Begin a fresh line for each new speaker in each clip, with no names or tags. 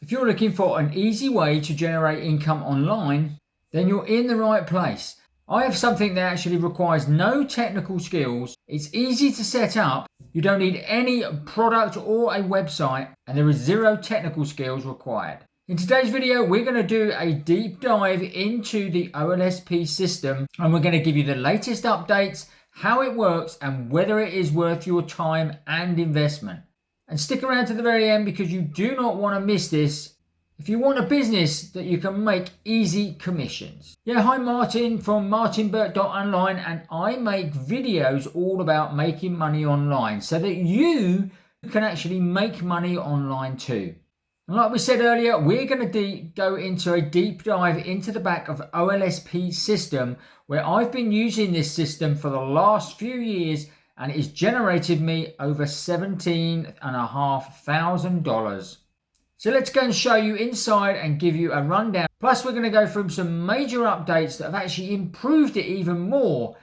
If you're looking for an easy way to generate income online, then you're in the right place. I have something that actually requires no technical skills. It's easy to set up. You don't need any product or a website, and there is zero technical skills required. In today's video, we're going to do a deep dive into the OLSP system, and we're going to give you the latest updates, how it works, and whether it is worth your time and investment. And stick around to the very end because you do not want to miss this if you want a business that you can make easy commissions. Yeah, hi Martin from martinburt.online, and I make videos all about making money online so that you can actually make money online too. And like we said earlier, we're going to go into a deep dive into the back of OLSP system, where I've been using this system for the last few years, and it's generated me over $17,500. So let's go and show you inside and give you a rundown. Plus we're going to go through some major updates that have actually improved it even more.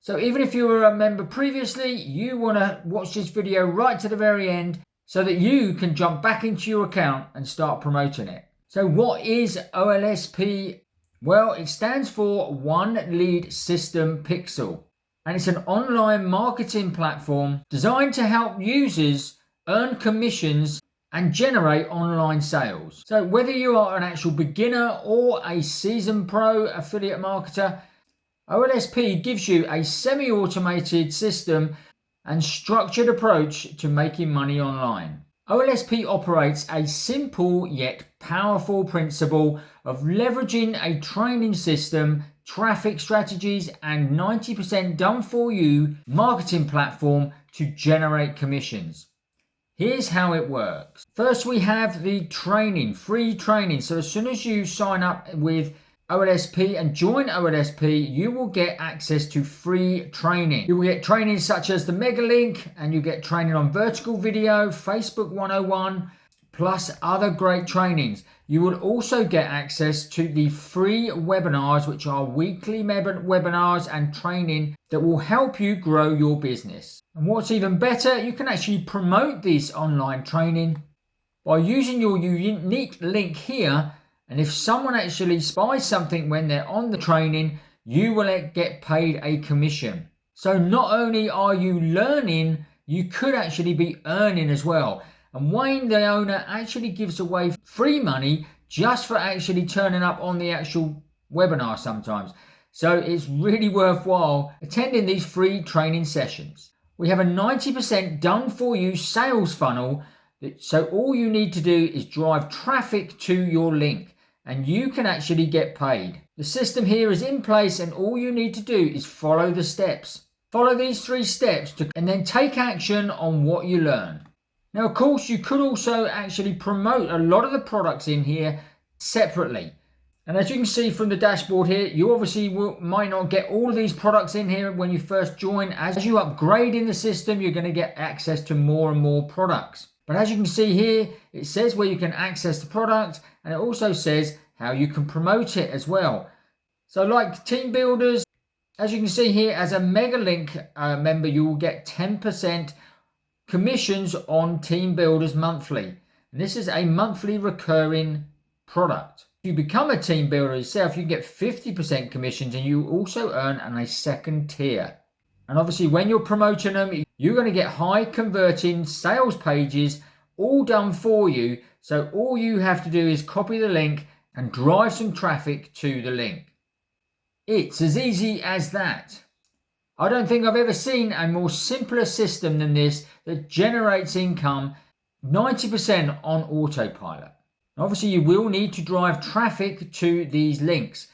So even if you were a member previously, you want to watch this video right to the very end so that you can jump back into your account and start promoting it. So what is OLSP? Well, it stands for One Lead System Pixel. And it's an online marketing platform designed to help users earn commissions and generate online sales. So whether you are an actual beginner or a seasoned pro affiliate marketer, OLSP gives you a semi-automated system and structured approach to making money online. OLSP operates a simple yet powerful principle of leveraging a training system, traffic strategies, and 90% done for you marketing platform to generate commissions. Here's how it works. First, we have the training, free training. So as soon as you sign up with OLSP and join OLSP, you will get access to free training. You will get training such as the Mega Link, and you get training on vertical video, Facebook 101, plus other great trainings. You will also get access to the free webinars, which are weekly webinars and training that will help you grow your business. And what's even better, you can actually promote this online training by using your unique link here. And if someone actually buys something when they're on the training, you will get paid a commission. So not only are you learning, you could actually be earning as well. And Wayne, the owner, actually gives away free money just for actually turning up on the actual webinar sometimes. So it's really worthwhile attending these free training sessions. We have a 90% done for you sales funnel. So all you need to do is drive traffic to your link and you can actually get paid. The system here is in place and all you need to do is follow the steps. Follow these 3 steps and then take action on what you learn. Now, of course, you could also actually promote a lot of the products in here separately. And as you can see from the dashboard here, you obviously might not get all of these products in here when you first join. As you upgrade in the system, you're going to get access to more and more products. But as you can see here, it says where you can access the product, and it also says how you can promote it as well. So like team builders, as you can see here, as a Mega Link member, you will get 10% commissions on team builders monthly. And this is a monthly recurring product. If you become a team builder yourself, you get 50% commissions, and you also earn on a second tier. And obviously when you're promoting them, you're going to get high converting sales pages all done for you. So all you have to do is copy the link and drive some traffic to the link. It's as easy as that. I don't think I've ever seen a more simpler system than this that generates income 90% on autopilot. Obviously, you will need to drive traffic to these links,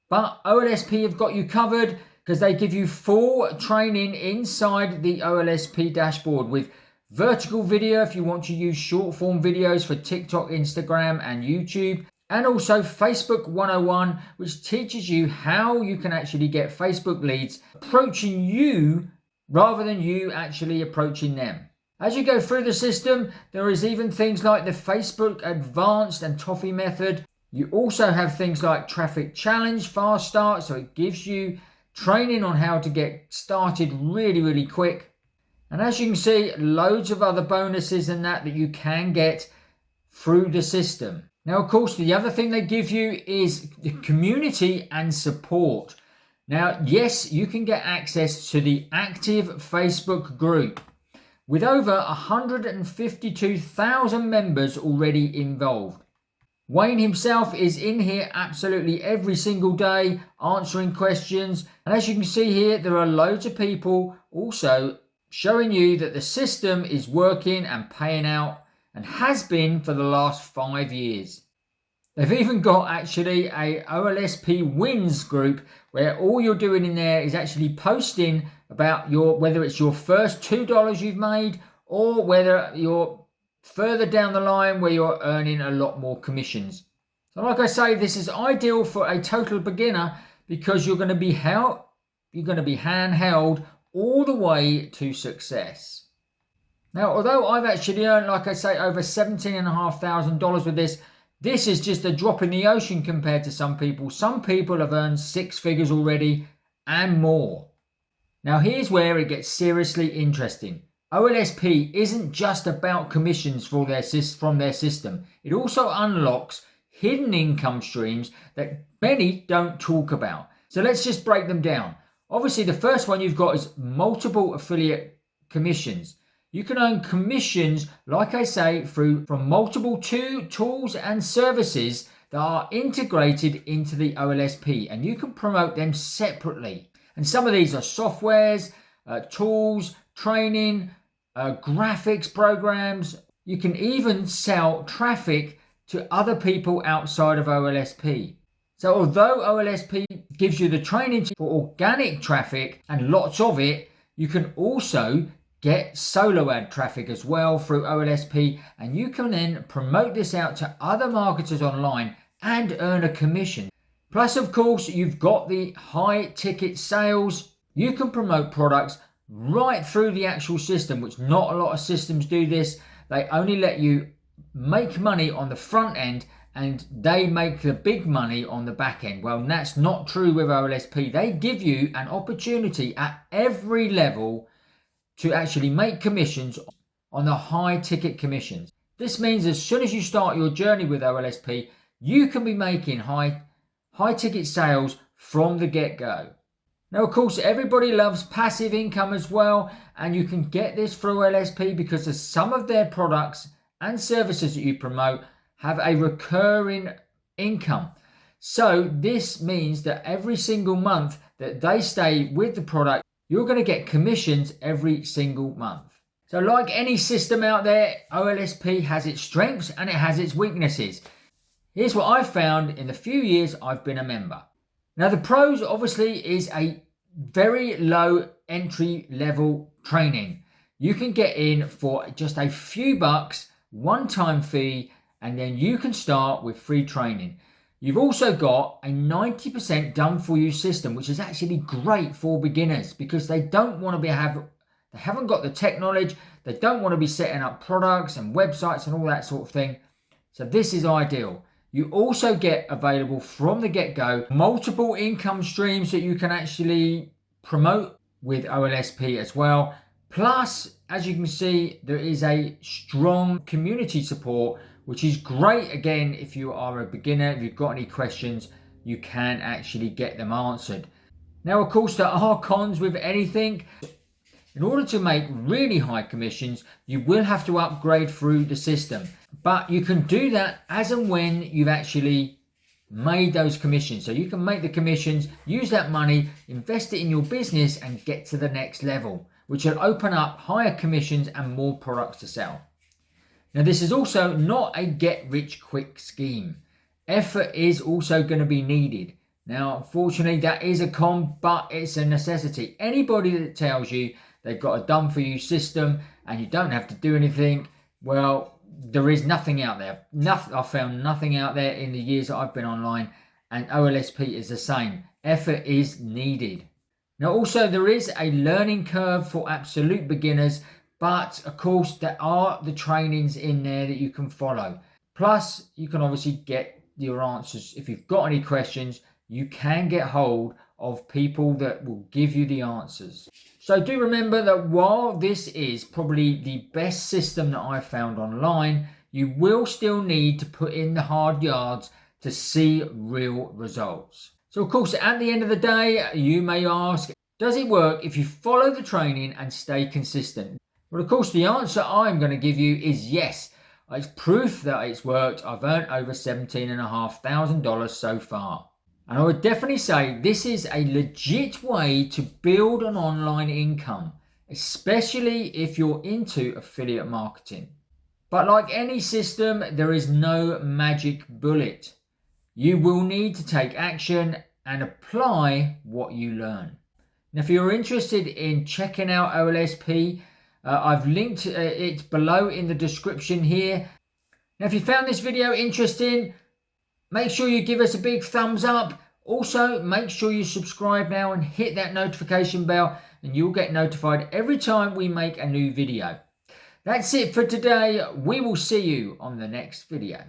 but OLSP have got you covered because they give you full training inside the OLSP dashboard with vertical video if you want to use short form videos for TikTok, Instagram, and YouTube. And also Facebook 101, which teaches you how you can actually get Facebook leads approaching you rather than you actually approaching them. As you go through the system, there is even things like the Facebook Advanced and Toffee method. You also have things like Traffic Challenge, Fast Start, so it gives you training on how to get started really quick. And as you can see, loads of other bonuses and that you can get through the system. Now, of course, the other thing they give you is the community and support. Now, yes, you can get access to the active Facebook group with over 152,000 members already involved. Wayne himself is in here absolutely every single day answering questions. And as you can see here, there are loads of people also showing you that the system is working and paying out and has been for the last 5 years. They've even got actually a OLSP wins group where all you're doing in there is actually posting about whether it's your first $2 you've made or whether you're further down the line where you're earning a lot more commissions. So like I say, this is ideal for a total beginner because you're going to be handheld all the way to success. Now, although I've actually earned, like I say, over $17,500 with this, this is just a drop in the ocean compared to some people. Some people have earned 6 figures already and more. Now, here's where it gets seriously interesting. OLSP isn't just about commissions from their system. It also unlocks hidden income streams that many don't talk about. So let's just break them down. Obviously, the first one you've got is multiple affiliate commissions. You can earn commissions, like I say, from multiple tools and services that are integrated into the OLSP, and you can promote them separately. And some of these are softwares, tools, training, graphics programs. You can even sell traffic to other people outside of OLSP. So although OLSP gives you the training for organic traffic and lots of it, you can also get solo ad traffic as well through OLSP, and you can then promote this out to other marketers online and earn a commission. Plus, of course, you've got the high ticket sales. You can promote products right through the actual system, which not a lot of systems do this. They only let you make money on the front end and they make the big money on the back end. Well, that's not true with OLSP. They give you an opportunity at every level to actually make commissions on the high ticket commissions. This means as soon as you start your journey with OLSP, you can be making high ticket sales from the get-go. Now, of course, everybody loves passive income as well, and you can get this through OLSP because of some of their products and services that you promote have a recurring income. So this means that every single month that they stay with the product, you're going to get commissions every single month. So like any system out there, OLSP has its strengths and it has its weaknesses. Here's what I've found in the few years I've been a member. Now, the pros obviously is a very low entry level training. You can get in for just a few bucks, one-time fee, and then you can start with free training. You've also got a 90% done for you system, which is actually great for beginners because they don't want to they haven't got the tech knowledge. They don't want to be setting up products and websites and all that sort of thing. So this is ideal. You also get available from the get-go multiple income streams that you can actually promote with OLSP as well. Plus, as you can see, there is a strong community support, which is great. Again, if you are a beginner, if you've got any questions, you can actually get them answered. Now, of course, there are cons with anything. In order to make really high commissions, you will have to upgrade through the system. But you can do that as and when you've actually made those commissions. So you can make the commissions, use that money, invest it in your business and get to the next level, which will open up higher commissions and more products to sell. Now, this is also not a get-rich-quick scheme. Effort is also going to be needed. Now, unfortunately, that is a con, but it's a necessity. Anybody that tells you they've got a done-for-you system and you don't have to do anything, well, there is nothing out there. I've found nothing out there in the years that I've been online, and OLSP is the same. Effort is needed. Now, also, there is a learning curve for absolute beginners, but of course, there are the trainings in there that you can follow. Plus, you can obviously get your answers. If you've got any questions, you can get hold of people that will give you the answers. So do remember that while this is probably the best system that I've found online, you will still need to put in the hard yards to see real results. So of course, at the end of the day, you may ask, does it work if you follow the training and stay consistent? Well, of course, the answer I'm going to give you is yes. It's proof that it's worked. I've earned over $17,500 so far. And I would definitely say this is a legit way to build an online income, especially if you're into affiliate marketing. But like any system, there is no magic bullet. You will need to take action and apply what you learn. Now, if you're interested in checking out OLSP, I've linked it below in the description here. Now, if you found this video interesting, make sure you give us a big thumbs up. Also, make sure you subscribe now and hit that notification bell, and you'll get notified every time we make a new video. That's it for today. We will see you on the next video.